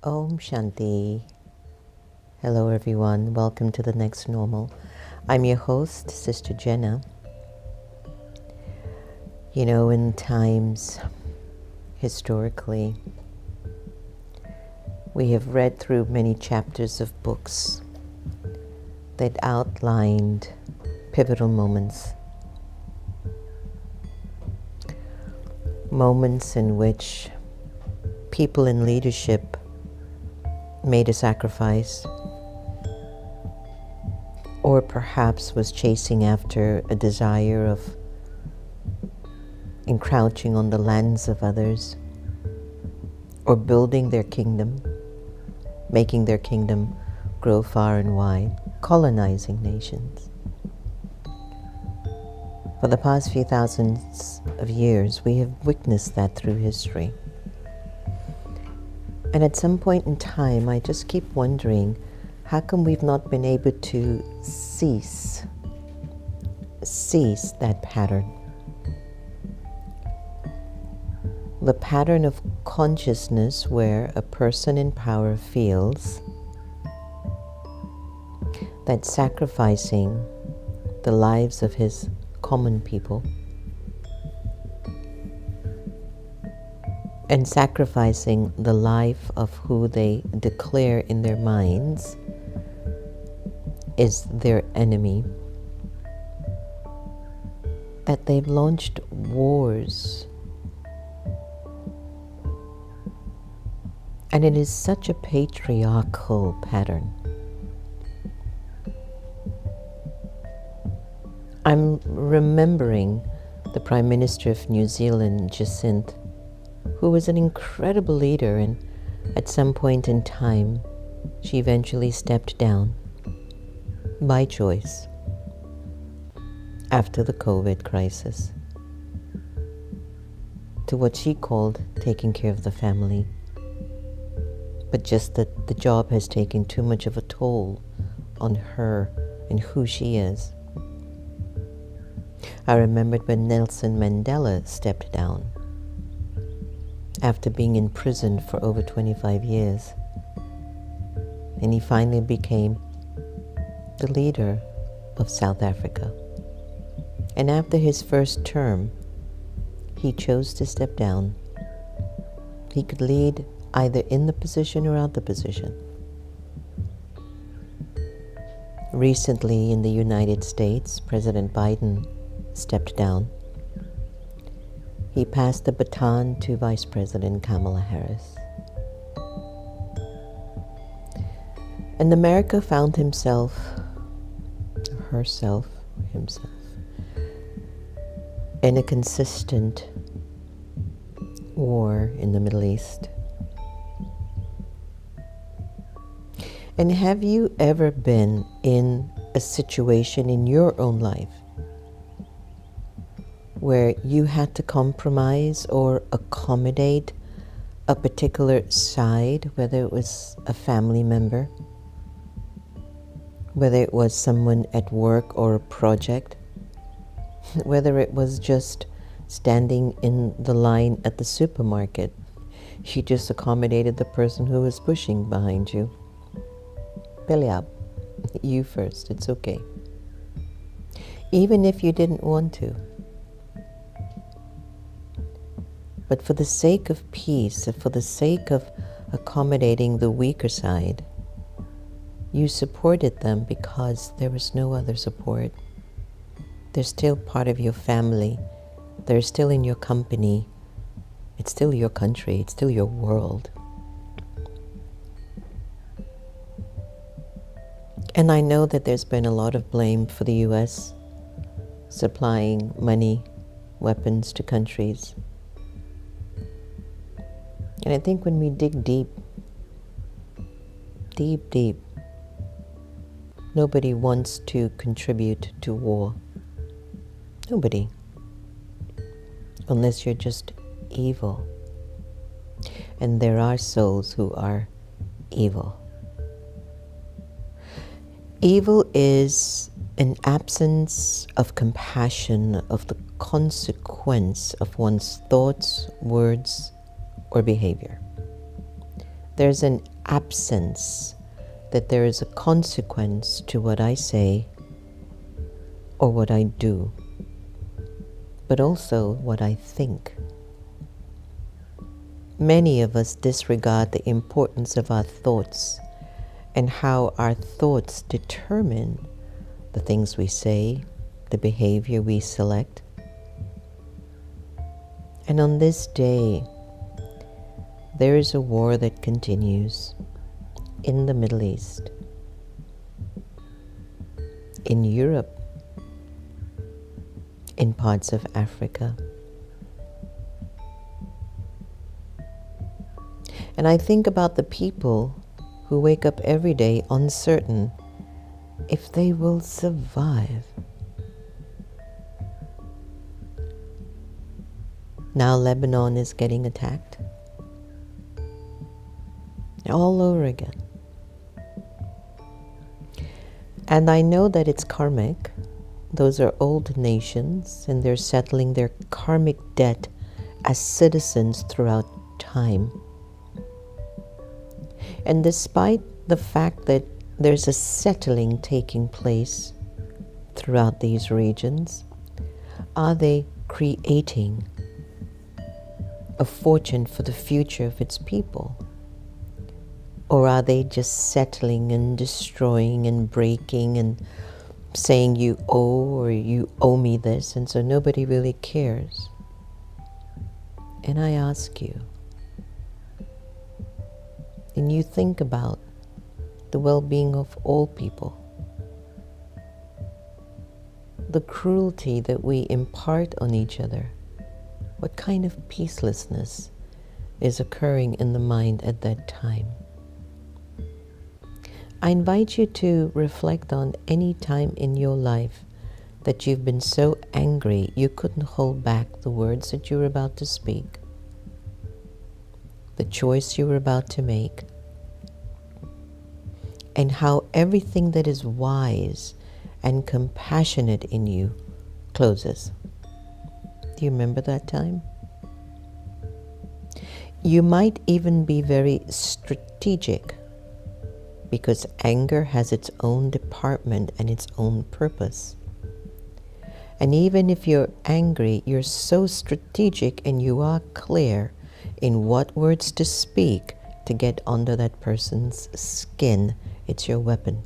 Om Shanti. Hello everyone, welcome to the next normal. I'm your host, Sister Jenna. You know, in times historically, we have read through many chapters of books that outlined pivotal moments. Moments in which people in leadership made a sacrifice, or perhaps was chasing after a desire of encroaching on the lands of others, or building their kingdom, making their kingdom grow far and wide, colonizing nations. For the past few thousands of years, we have witnessed that through history. And at some point in time, I just keep wondering, how come we've not been able to cease that pattern? The pattern of consciousness where a person in power feels that sacrificing the lives of his common people and sacrificing the life of who they declare in their minds is their enemy, that they've launched wars. And it is such a patriarchal pattern. I'm remembering the Prime Minister of New Zealand, Jacinth, who was an incredible leader, and at some point in time, she eventually stepped down by choice after the COVID crisis to what she called taking care of the family. But just that the job has taken too much of a toll on her and who she is. I remembered when Nelson Mandela stepped down after being in prison for over 25 years. And he finally became the leader of South Africa. And after his first term, he chose to step down. He could lead either in the position or out the position. Recently in the United States, President Biden stepped down. He passed the baton to Vice President Kamala Harris. And America found himself, in a consistent war in the Middle East. And have you ever been in a situation in your own life where you had to compromise or accommodate a particular side, whether it was a family member, whether it was someone at work or a project, whether it was just standing in the line at the supermarket, you just accommodated the person who was pushing behind you. Belly up, you first, it's okay. Even if you didn't want to. But for the sake of peace, for the sake of accommodating the weaker side, you supported them because there was no other support. They're still part of your family. They're still in your company. It's still your country. It's still your world. And I know that there's been a lot of blame for the U.S. supplying money, weapons to countries. And I think when we dig deep, nobody wants to contribute to war. Nobody. Unless you're just evil. And there are souls who are evil. Evil is an absence of compassion of the consequence of one's thoughts, words, or behavior. There's an absence that there is a consequence to what I say or what I do, but also what I think. Many of us disregard the importance of our thoughts and how our thoughts determine the things we say, the behavior we select. And on this day, there is a war that continues in the Middle East, in Europe, in parts of Africa. And I think about the people who wake up every day uncertain if they will survive. Now Lebanon is getting attacked all over again. And I know that it's karmic. Those are old nations, and they're settling their karmic debt as citizens throughout time. And despite the fact that there's a settling taking place throughout these regions, are they creating a fortune for the future of its people? Or are they just settling and destroying and breaking and saying you owe or you owe me this, and so nobody really cares? And I ask you, and you think about the well-being of all people, the cruelty that we impart on each other, what kind of peacelessness is occurring in the mind at that time? I invite you to reflect on any time in your life that you've been so angry you couldn't hold back the words that you were about to speak, the choice you were about to make, and how everything that is wise and compassionate in you closes. Do you remember that time? You might even be very strategic, because anger has its own department and its own purpose. And even if you're angry, you're so strategic and you are clear in what words to speak to get under that person's skin. It's your weapon.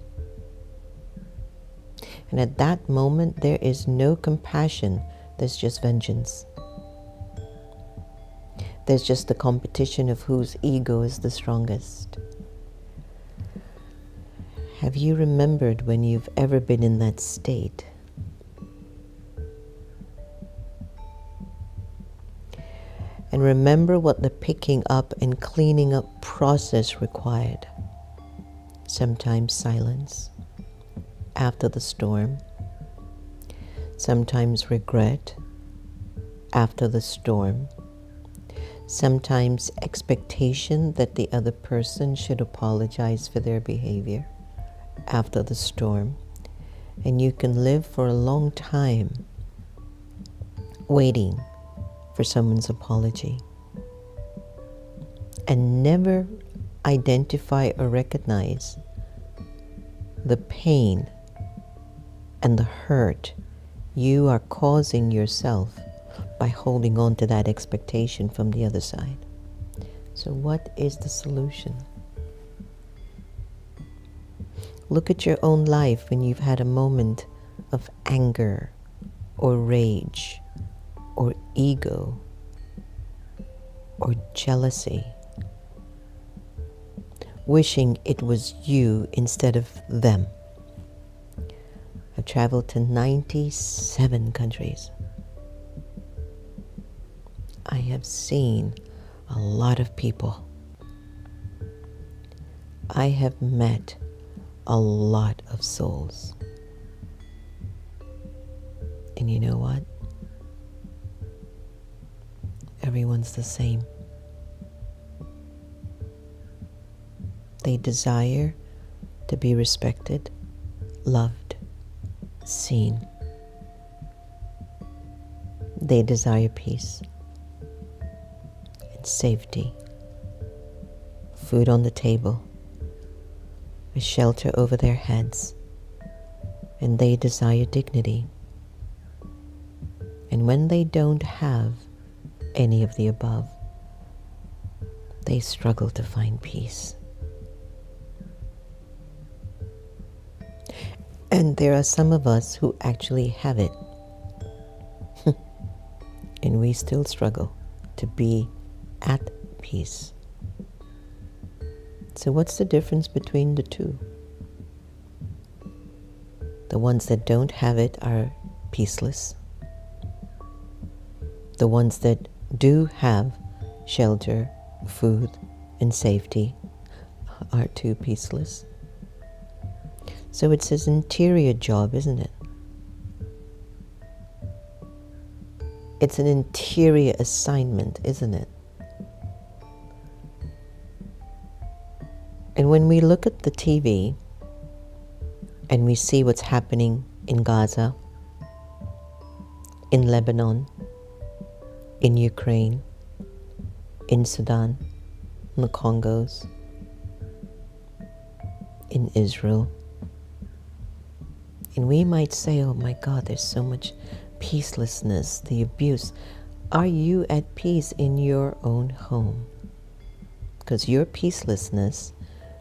And at that moment, there is no compassion. There's just vengeance. There's just the competition of whose ego is the strongest. Have you remembered when you've ever been in that state? And remember what the picking up and cleaning up process required. Sometimes silence after the storm. Sometimes regret after the storm. Sometimes expectation that the other person should apologize for their behavior after the storm. And you can live for a long time waiting for someone's apology and never identify or recognize the pain and the hurt you are causing yourself by holding on to that expectation from the other side. So what is the solution? Look at your own life when you've had a moment of anger or rage or ego or jealousy, wishing it was you instead of them. I've traveled to 97 countries. I have seen a lot of people. I have met a lot of souls. And you know what? Everyone's the same. They desire to be respected, loved, seen. They desire peace and safety, food on the table, a shelter over their heads, and they desire dignity. And when they don't have any of the above, they struggle to find peace. And there are some of us who actually have it, and we still struggle to be at peace. So what's the difference between the two? The ones that don't have it are peaceless. The ones that do have shelter, food, and safety are too peaceless. So it's his interior job, isn't it? It's an interior assignment, isn't it? And when we look at the TV and we see what's happening in Gaza, in Lebanon, in Ukraine, in Sudan, in the Congos, in Israel, and we might say, oh my God, there's so much peacelessness, the abuse. Are you at peace in your own home? Because your peacelessness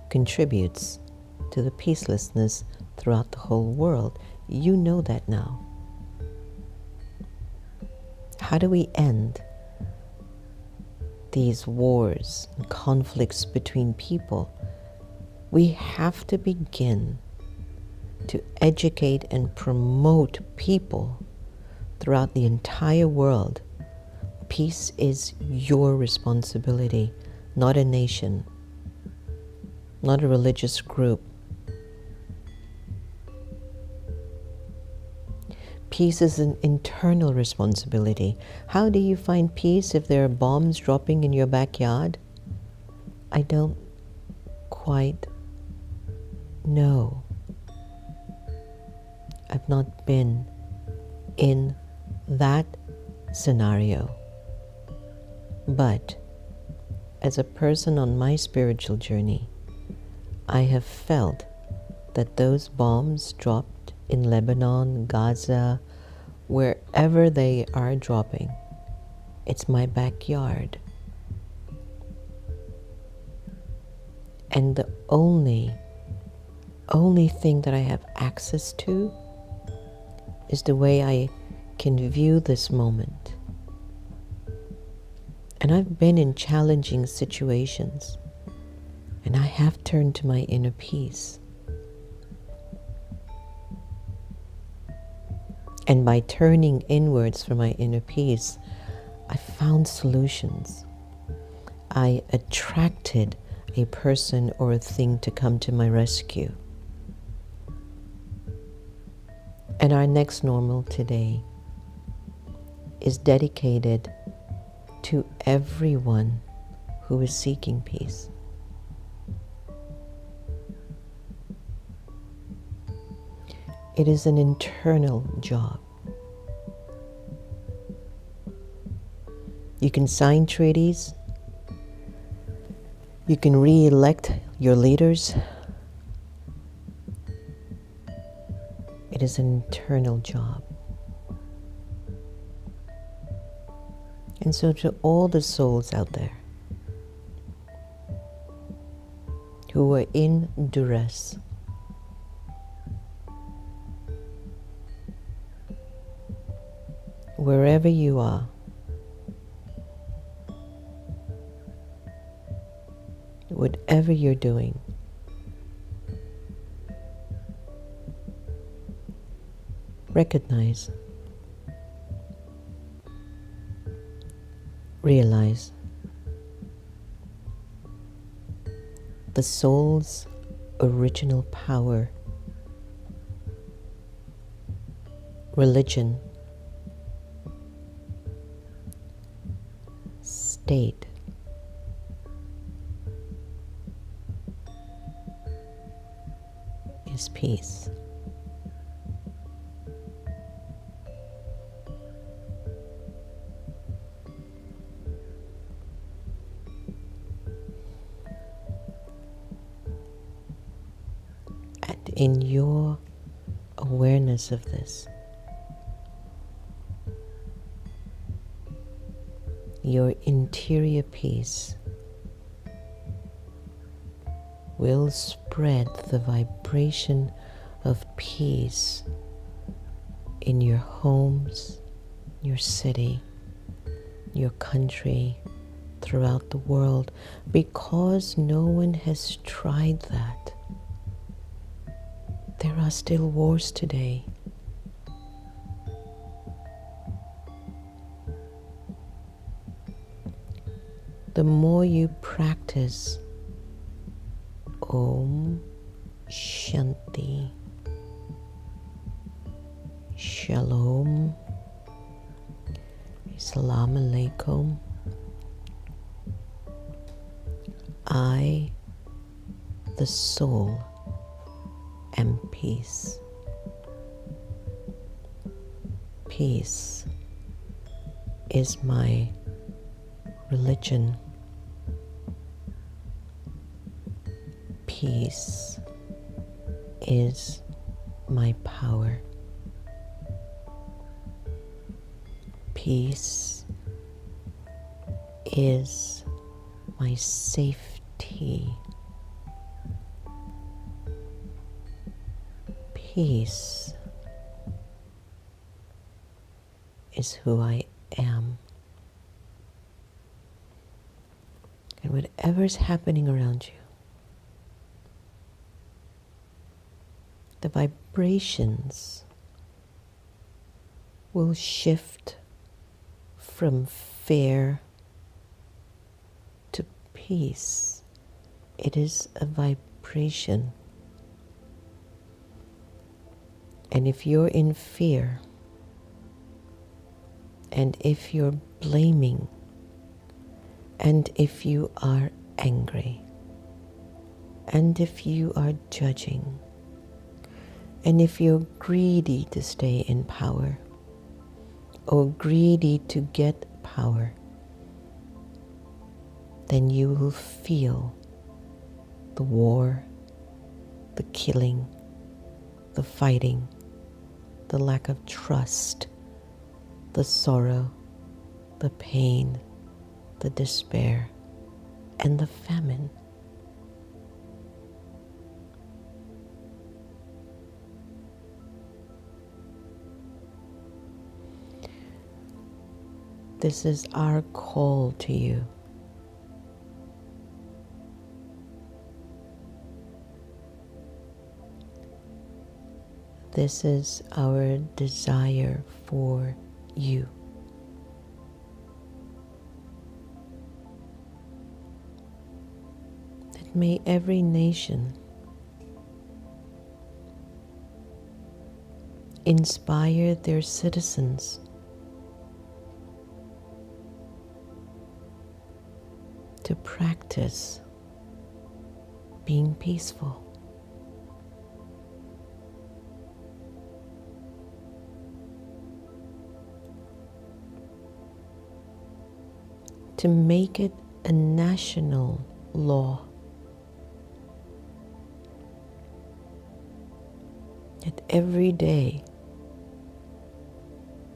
contributes to the peacelessness throughout the whole world. You know that now. How do we end these wars and conflicts between people? We have to begin to educate and promote people throughout the entire world. Peace is your responsibility, not a nation, not a religious group. Peace is an internal responsibility. How do you find peace if there are bombs dropping in your backyard? I don't quite know. I've not been in that scenario. But as a person on my spiritual journey, I have felt that those bombs dropped in Lebanon, Gaza, wherever they are dropping, it's my backyard. And the only thing that I have access to is the way I can view this moment. And I've been in challenging situations, and I have turned to my inner peace. And by turning inwards for my inner peace, I found solutions. I attracted a person or a thing to come to my rescue. And our next normal today is dedicated to everyone who is seeking peace. It is an internal job. You can sign treaties. You can re-elect your leaders. It is an internal job. And so to all the souls out there who are in duress, wherever you are, whatever you're doing, recognize, realize the soul's original power. Religion, state, is peace. in your awareness of this, your interior peace will spread the vibration of peace in your homes, your city, your country, throughout the world, because no one has tried that. There are still wars today. The more you practice Om Shanti, Shalom, Assalamu Alaikum, I, the soul, am peace. Peace is my religion. Peace is my power. Peace is my safety. Peace is who I am. And whatever's happening around you, the vibrations will shift from fear to peace. It is a vibration. And if you're in fear, and if you're blaming, and if you are angry, and if you are judging, and if you're greedy to stay in power, or greedy to get power, then you will feel the war, the killing, the fighting, the lack of trust, the sorrow, the pain, the despair, and the famine. This is our call to you. This is our desire for you. That may every nation inspire their citizens to practice being peaceful. To make it a national law. That every day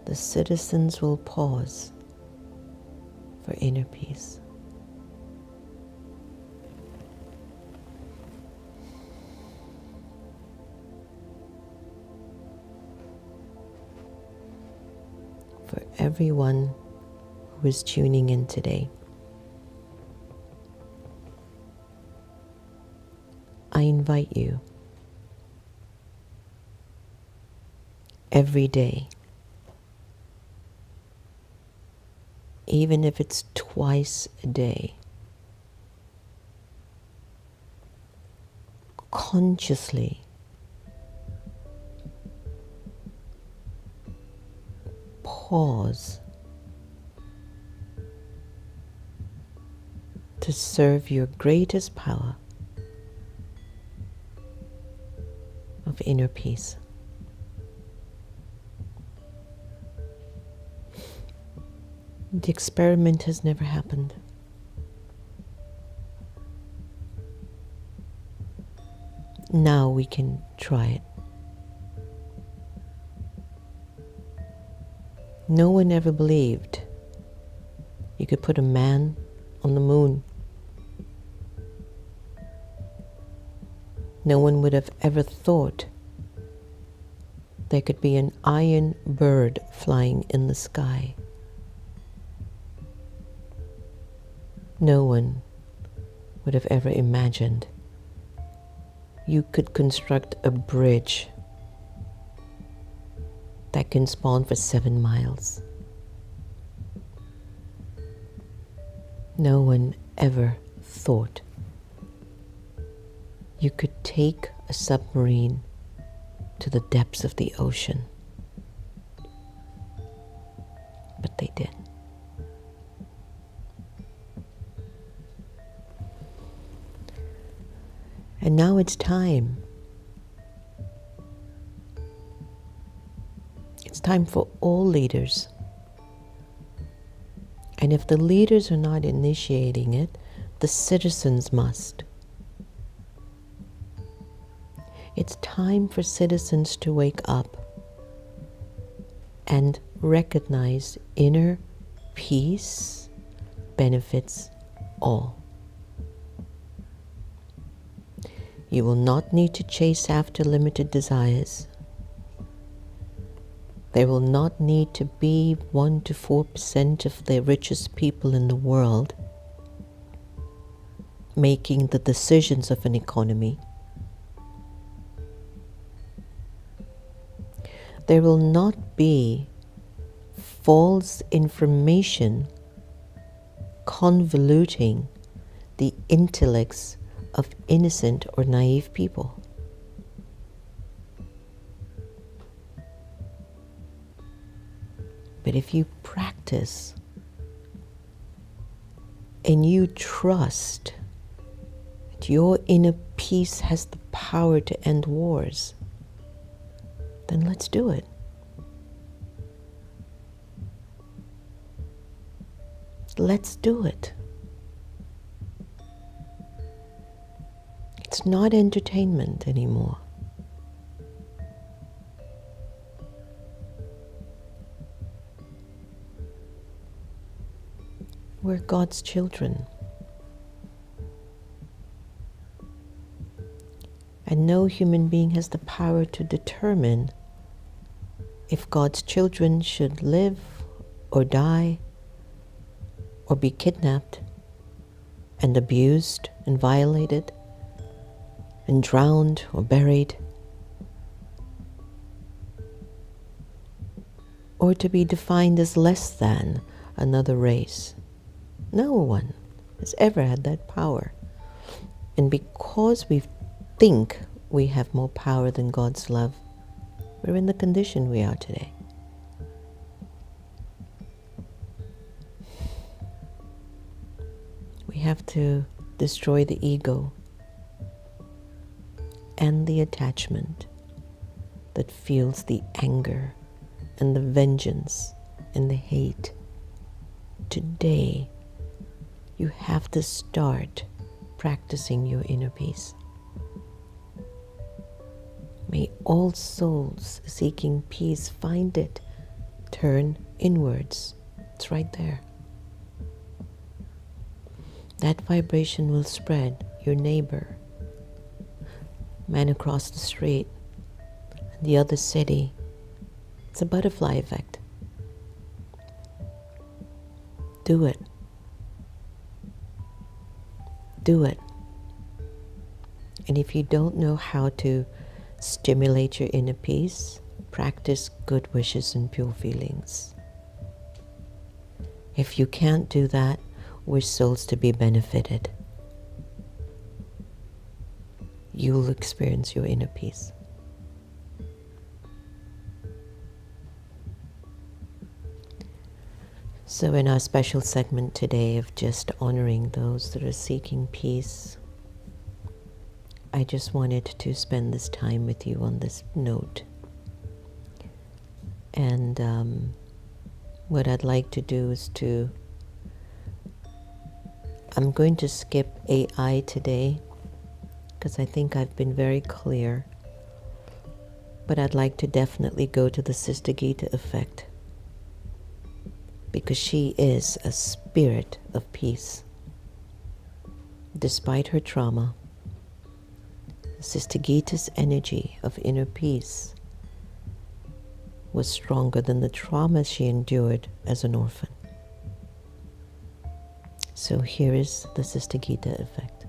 the citizens will pause for inner peace. For everyone who is tuning in today, I invite you every day, even if it's twice a day, consciously pause to serve your greatest power of inner peace. The experiment has never happened. Now we can try it. No one ever believed you could put a man on the moon. No one would have ever thought there could be an iron bird flying in the sky. No one would have ever imagined you could construct a bridge that can span for 7 miles. No one ever thought you could take a submarine to the depths of the ocean. But they did. And now it's time. It's time for all leaders. And if the leaders are not initiating it, the citizens must. It's time for citizens to wake up and recognize inner peace benefits all. You will not need to chase after limited desires. There will not need to be 1 to 4% of the richest people in the world making the decisions of an economy. There will not be false information convoluting the intellects of innocent or naive people. But if you practice and you trust that your inner peace has the power to end wars, then let's do it. Let's do it. It's not entertainment anymore. We're God's children. And no human being has the power to determine if God's children should live or die or be kidnapped and abused and violated and drowned or buried, or to be defined as less than another race. No one has ever had that power. And because we think we have more power than God's love, we're in the condition we are today. We have to destroy the ego and the attachment that fuels the anger and the vengeance and the hate. Today, you have to start practicing your inner peace. May all souls seeking peace find it. Turn inwards. It's right there. That vibration will spread. Your neighbor, man across the street, the other city. It's a butterfly effect. Do it. Do it. And if you don't know how to stimulate your inner peace, practice good wishes and pure feelings. If you can't do that, wish souls to be benefited. You'll experience your inner peace. So in our special segment today of just honoring those that are seeking peace, I just wanted to spend this time with you on this note. And what I'd like to do is I'm going to skip AI today, because I think I've been very clear. But I'd like to definitely go to the Sister Gita effect, because she is a spirit of peace. Despite her trauma, Sister Gita's energy of inner peace was stronger than the trauma she endured as an orphan. So here is the Sister Gita effect.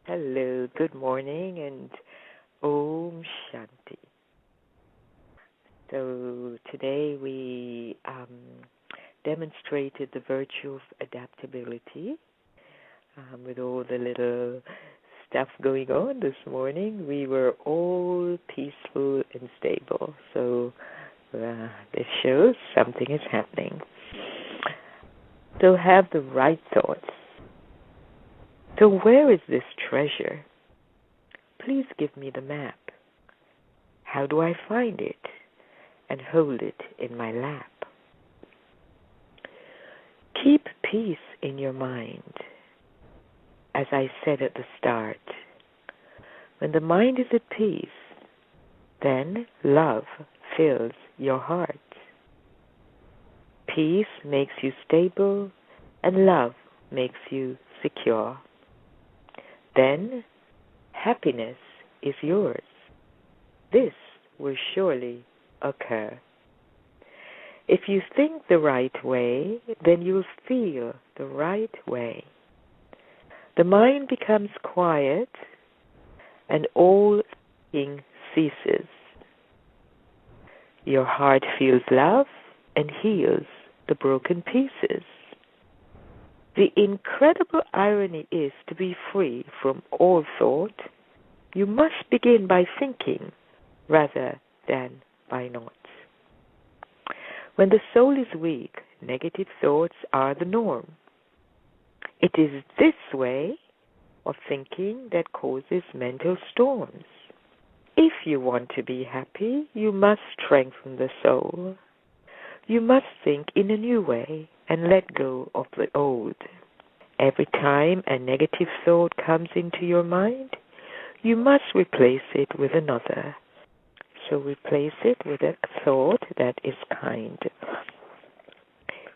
Hello, good morning, and Om Shanti. So today we demonstrated the virtue of adaptability with all the little stuff going on this morning. We were all peaceful and stable. So this shows something is happening. So have the right thoughts. So where is this treasure? Please give me the map. How do I find it and hold it in my lap? Keep peace in your mind. As I said at the start, when the mind is at peace, then love fills your heart. Peace makes you stable, and love makes you secure. Then happiness is yours. This will surely occur. If you think the right way, then you'll feel the right way. The mind becomes quiet, and all thinking ceases. Your heart feels love and heals the broken pieces. The incredible irony is, to be free from all thought, you must begin by thinking rather than by not. When the soul is weak, negative thoughts are the norm. It is this way of thinking that causes mental storms. If you want to be happy, you must strengthen the soul. You must think in a new way and let go of the old. Every time a negative thought comes into your mind, you must replace it with another. So replace it with a thought that is kind.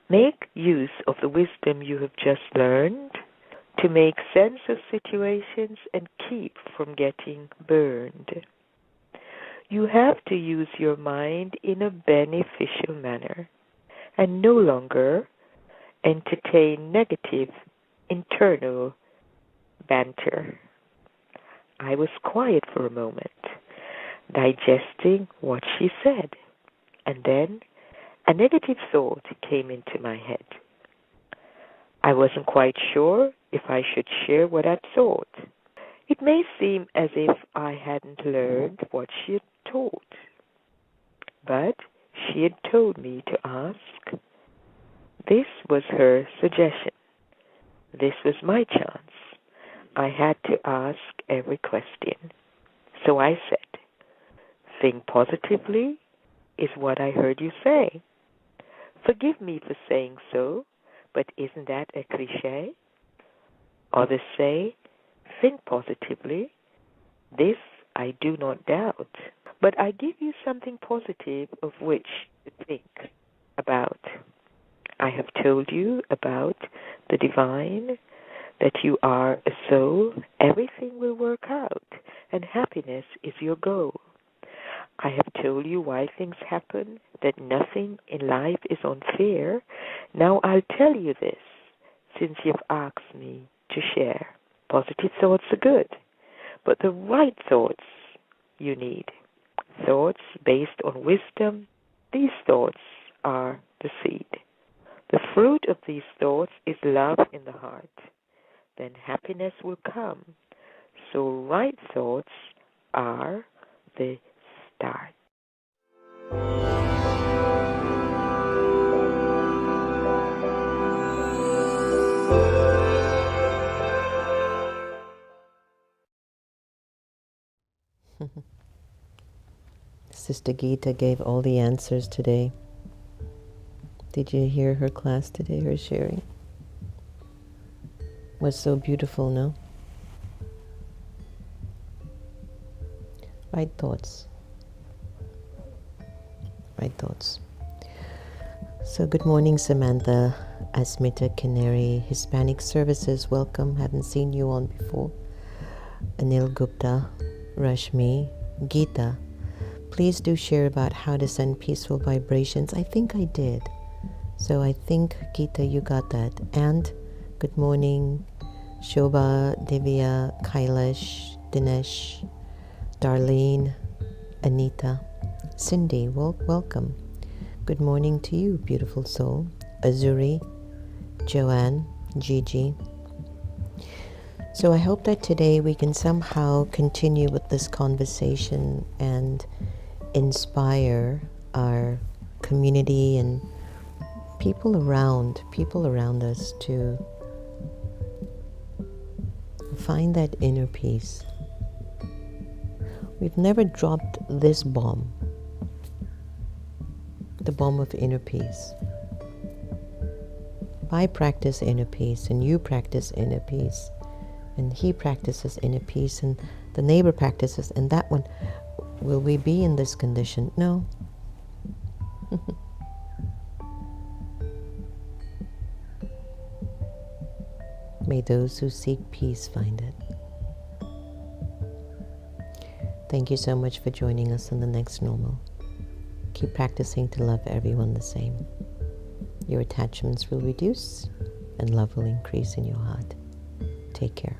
Make use of the wisdom you have just learned to make sense of situations and keep from getting burned. You have to use your mind in a beneficial manner and no longer entertain negative internal banter. I was quiet for a moment, digesting what she said, and then a negative thought came into my head. I wasn't quite sure if I should share what I'd thought. It may seem as if I hadn't learned what she had taught, but she had told me to ask. This was her suggestion. This was my chance. I had to ask every question. So I said, think positively is what I heard you say. Forgive me for saying so, but isn't that a cliche? Others say, think positively. This I do not doubt. But I give you something positive of which to think about. I have told you about the divine, that you are a soul. Everything will work out, and happiness is your goal. I have told you why things happen, that nothing in life is unfair. Now I'll tell you this, since you've asked me to share. Positive thoughts are good, but the right thoughts you need. Thoughts based on wisdom, these thoughts are the seed. The fruit of these thoughts is love in the heart. Then happiness will come. So right thoughts are the start. Sister Gita gave all the answers today. Did you hear her class today, her sharing? Was so beautiful, no? Right thoughts. Right thoughts. So good morning, Samantha, Asmita, Canary, Hispanic Services, welcome. Haven't seen you on before. Anil Gupta, Rashmi, Geeta. Please do share about how to send peaceful vibrations. I think I did. So I think, Geeta, you got that. And good morning, Shobha, Divya, Kailash, Dinesh, Darlene, Anita, Cindy, welcome. Good morning to you, beautiful soul. Azuri, Joanne, Gigi. So I hope that today we can somehow continue with this conversation and inspire our community and people around us to find that inner peace. We've never dropped this bomb, the bomb of inner peace. If I practice inner peace and you practice inner peace and he practices inner peace and the neighbor practices and that one, will we be in this condition? No. May those who seek peace find it. Thank you so much for joining us on the next normal. Keep practicing to love everyone the same. Your attachments will reduce and love will increase in your heart. Take care.